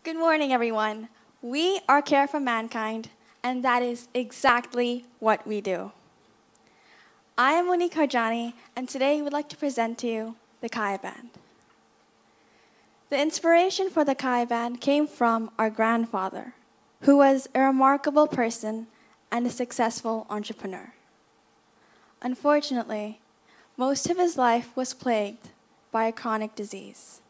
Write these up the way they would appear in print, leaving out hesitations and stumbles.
Good morning, everyone. We are Care for Mankind, and that is exactly what we do. I am Monique Harjani, and today we would like to present to you the Kaya Band. The inspiration for the Kaya Band came from our grandfather, who was a remarkable person and a successful entrepreneur. Unfortunately, most of his life was plagued by a chronic disease.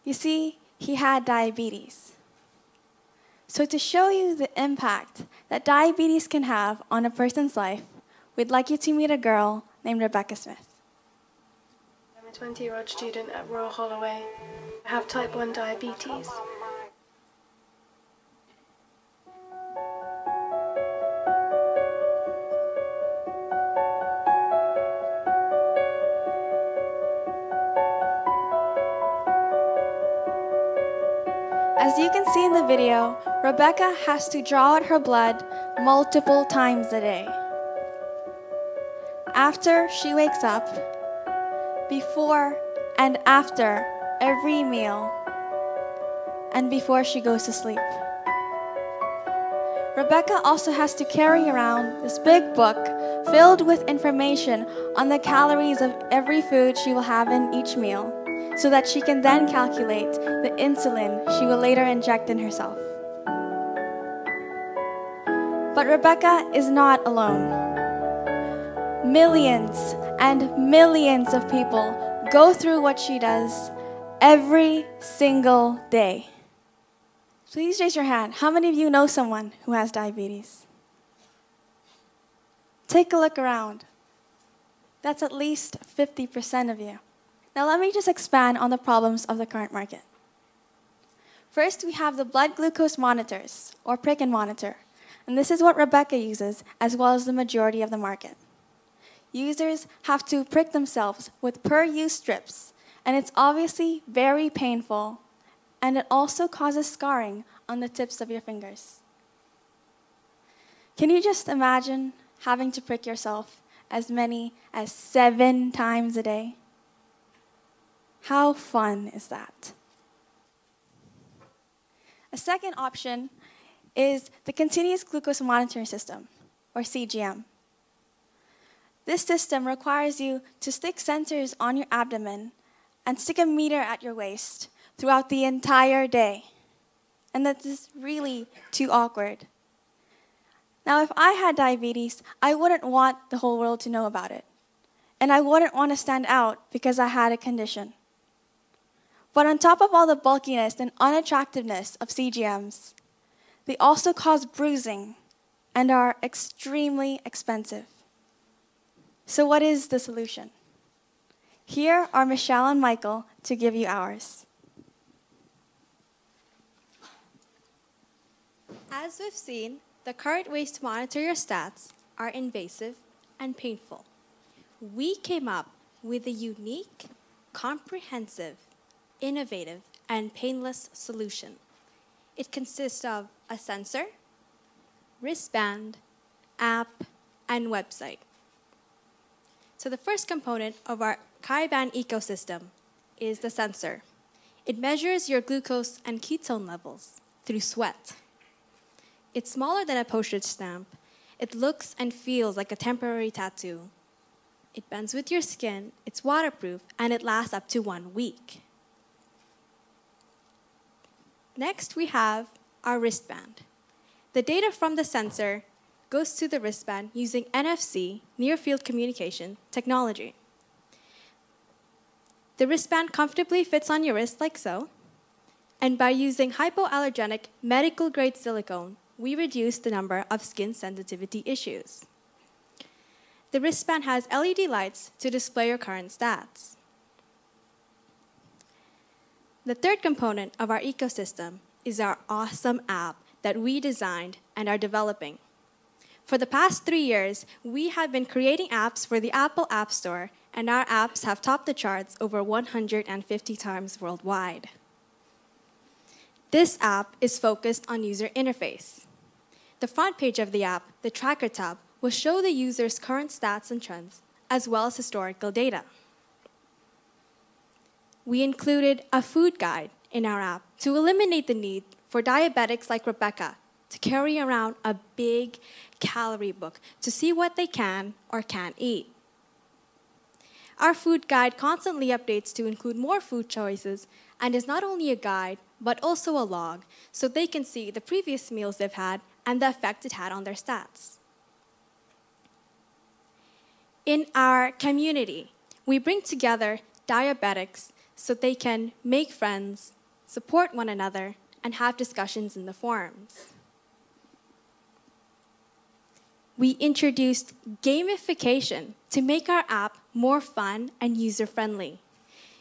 You see, he had diabetes. So to show you the impact that diabetes can have on a person's life, we'd like you to meet a girl named Rebecca Smith. I'm a 20-year-old student at Royal Holloway. I have type 1 diabetes. As you can see in the video, Rebecca has to draw out her blood multiple times a day. After she wakes up, before and after every meal, and before she goes to sleep. Rebecca also has to carry around this big book filled with information on the calories of every food she will have in each meal, so that she can then calculate the insulin she will later inject in herself. But Rebecca is not alone. Millions and millions of people go through what she does every single day. Please raise your hand. How many of you know someone who has diabetes? Take a look around. That's at least 50% of you. Now let me just expand on the problems of the current market. First, we have the blood glucose monitors, or prick and monitor. And this is what Rebecca uses, as well as the majority of the market. Users have to prick themselves with per-use strips, and it's obviously very painful, and it also causes scarring on the tips of your fingers. Can you just imagine having to prick yourself as many as 7 times a day? How fun is that? A second option is the continuous glucose monitoring system, or CGM. This system requires you to stick sensors on your abdomen and stick a meter at your waist throughout the entire day. And that is really too awkward. Now, if I had diabetes, I wouldn't want the whole world to know about it. And I wouldn't want to stand out because I had a condition. But on top of all the bulkiness and unattractiveness of CGMs, they also cause bruising and are extremely expensive. So what is the solution? Here are Michelle and Michael to give you ours. As we've seen, the current ways to monitor your stats are invasive and painful. We came up with a unique, comprehensive, innovative, and painless solution. It consists of a sensor, wristband, app, and website. So the first component of our Kaya Band ecosystem is the sensor. It measures your glucose and ketone levels through sweat. It's smaller than a postage stamp. It looks and feels like a temporary tattoo. It bends with your skin, it's waterproof, and it lasts up to 1 week. Next, we have our wristband. The data from the sensor goes to the wristband using NFC, near-field communication, technology. The wristband comfortably fits on your wrist like so, and by using hypoallergenic medical-grade silicone, we reduce the number of skin sensitivity issues. The wristband has LED lights to display your current stats. The third component of our ecosystem is our awesome app that we designed and are developing. For the past 3 years, we have been creating apps for the Apple App Store, and our apps have topped the charts over 150 times worldwide. This app is focused on user interface. The front page of the app, the Tracker tab, will show the user's current stats and trends, as well as historical data. We included a food guide, in our app to eliminate the need for diabetics like Rebecca to carry around a big calorie book to see what they can or can't eat. Our food guide constantly updates to include more food choices and is not only a guide, but also a log, so they can see the previous meals they've had and the effect it had on their stats. In our community, we bring together diabetics so they can make friends, support one another, and have discussions in the forums. We introduced gamification to make our app more fun and user-friendly.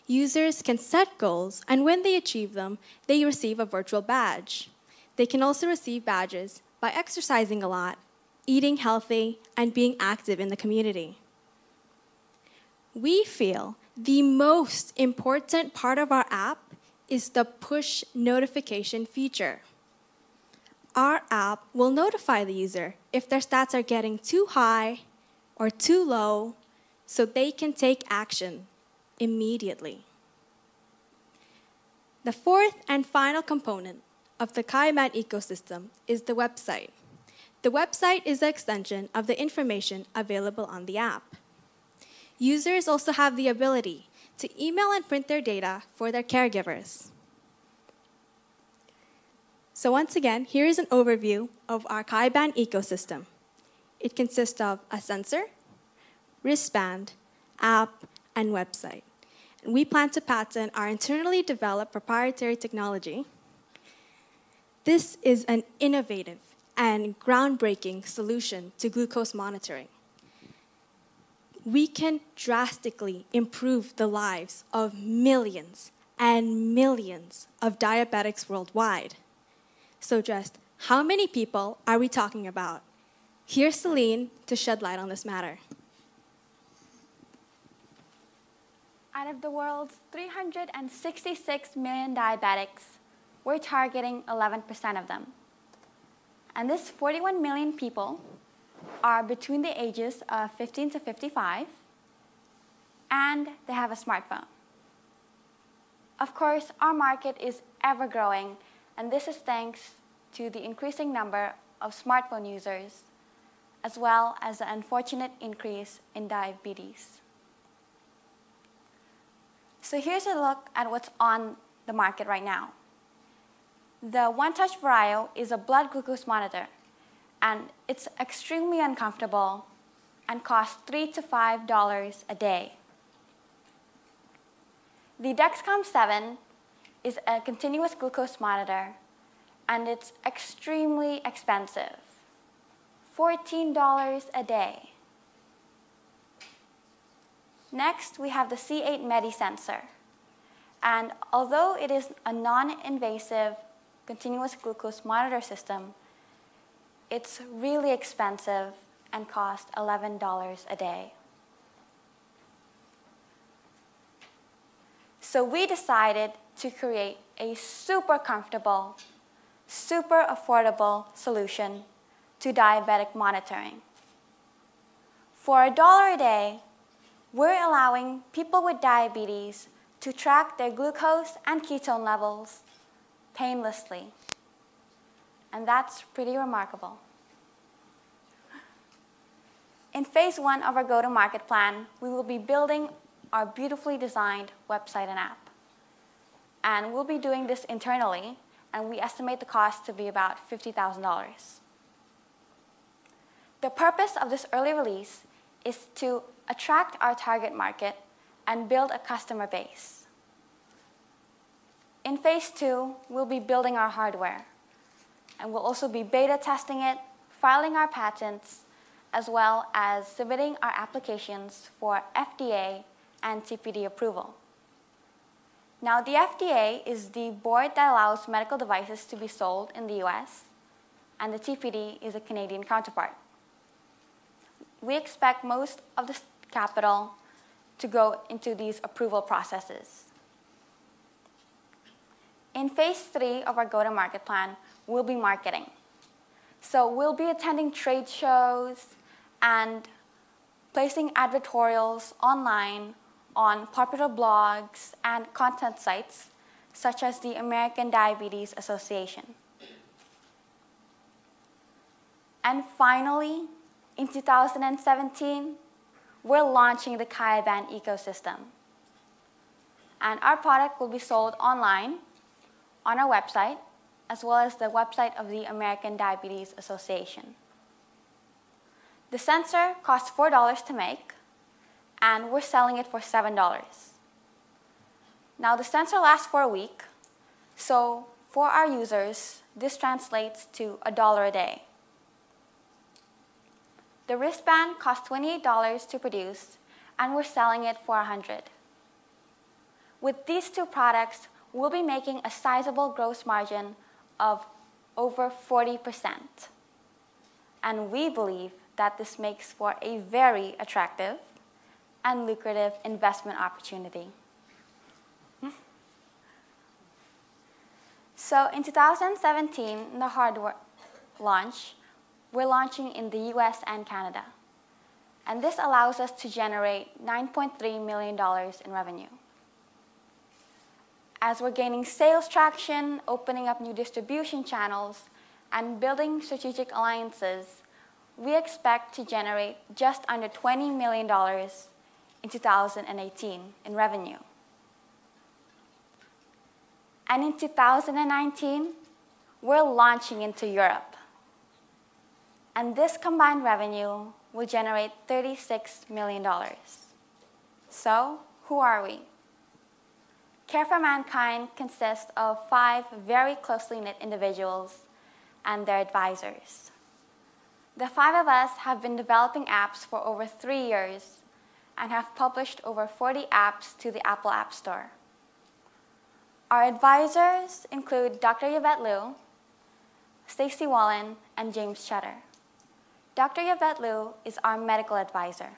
Users can set goals, and when they achieve them, they receive a virtual badge. They can also receive badges by exercising a lot, eating healthy, and being active in the community. We feel the most important part of our app is the push notification feature. Our app will notify the user if their stats are getting too high or too low so they can take action immediately. The fourth and final component of the Kaiban ecosystem is the website. The website is the extension of the information available on the app. Users also have the ability to email and print their data for their caregivers. So once again, here is an overview of our Kaiban ecosystem. It consists of a sensor, wristband, app, and website. And we plan to patent our internally developed proprietary technology. This is an innovative and groundbreaking solution to glucose monitoring. We can drastically improve the lives of millions and millions of diabetics worldwide. So just how many people are we talking about? Here's Celine to shed light on this matter. Out of the world's 366 million diabetics, we're targeting 11% of them. And this 41 million people are between the ages of 15 to 55, and they have a smartphone. Of course, our market is ever growing, and this is thanks to the increasing number of smartphone users, as well as the unfortunate increase in diabetes. So here's a look at what's on the market right now. The One-Touch Vario is a blood glucose monitor, and it's extremely uncomfortable and costs $3 to $5 a day. The Dexcom 7 is a continuous glucose monitor, and it's extremely expensive, $14 a day. Next, we have the C8 MediSensor, and although it is a non-invasive continuous glucose monitor system, it's really expensive and costs $11 a day. So we decided to create a super comfortable, super affordable solution to diabetic monitoring. For $1 a day, we're allowing people with diabetes to track their glucose and ketone levels painlessly. And that's pretty remarkable. In phase 1 of our go-to-market plan, we will be building our beautifully designed website and app. And we'll be doing this internally, and we estimate the cost to be about $50,000. The purpose of this early release is to attract our target market and build a customer base. In phase 2, we'll be building our hardware, and we'll also be beta testing it, filing our patents, as well as submitting our applications for FDA and TPD approval. Now, the FDA is the board that allows medical devices to be sold in the US, and the TPD is a Canadian counterpart. We expect most of the capital to go into these approval processes. In phase 3 of our go-to-market plan, we'll be marketing. So we'll be attending trade shows and placing advertorials online on popular blogs and content sites such as the American Diabetes Association. And finally, in 2017, we're launching the Kayaban ecosystem. And our product will be sold online on our website, as well as the website of the American Diabetes Association. The sensor costs $4 to make, and we're selling it for $7. Now, the sensor lasts for a week, so for our users, this translates to $1 a day. The wristband costs $28 to produce, and we're selling it for $100. With these two products, we'll be making a sizable gross margin of over 40%. And we believe that this makes for a very attractive and lucrative investment opportunity. So in 2017, in the hardware launch, we're launching in the US and Canada. And this allows us to generate $9.3 million in revenue. As we're gaining sales traction, opening up new distribution channels, and building strategic alliances, we expect to generate just under $20 million in 2018 in revenue. And in 2019, we're launching into Europe. And this combined revenue will generate $36 million. So, who are we? Care for Mankind consists of 5 very closely knit individuals and their advisors. The 5 of us have been developing apps for over 3 years and have published over 40 apps to the Apple App Store. Our advisors include Dr. Yvette Liu, Stacy Wallen, and James Cheddar. Dr. Yvette Liu is our medical advisor.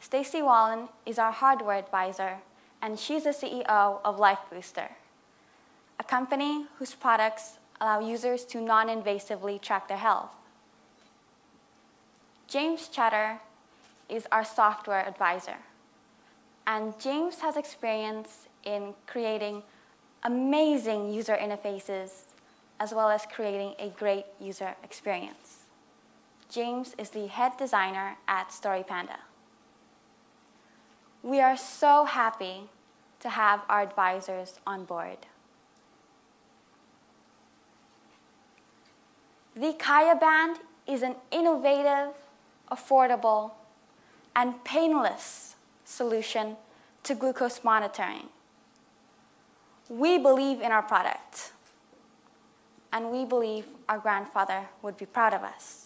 Stacy Wallen is our hardware advisor, and she's the CEO of Life Booster, a company whose products allow users to non-invasively track their health. James Cheddar is our software advisor, and James has experience in creating amazing user interfaces as well as creating a great user experience. James is the head designer at StoryPanda. We are so happy to have our advisors on board. The Kayaban is an innovative, affordable, and painless solution to glucose monitoring. We believe in our product, and we believe our grandfather would be proud of us.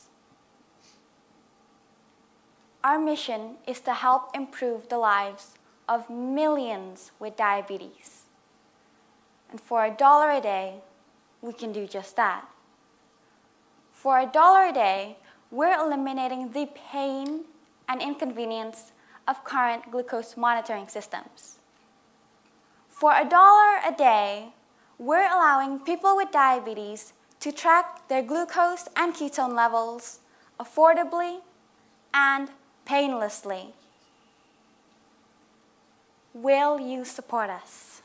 Our mission is to help improve the lives of millions with diabetes. And for $1 a day, we can do just that. For $1 a day, we're eliminating the pain and inconvenience of current glucose monitoring systems. For $1 a day, we're allowing people with diabetes to track their glucose and ketone levels affordably and painlessly. Will you support us?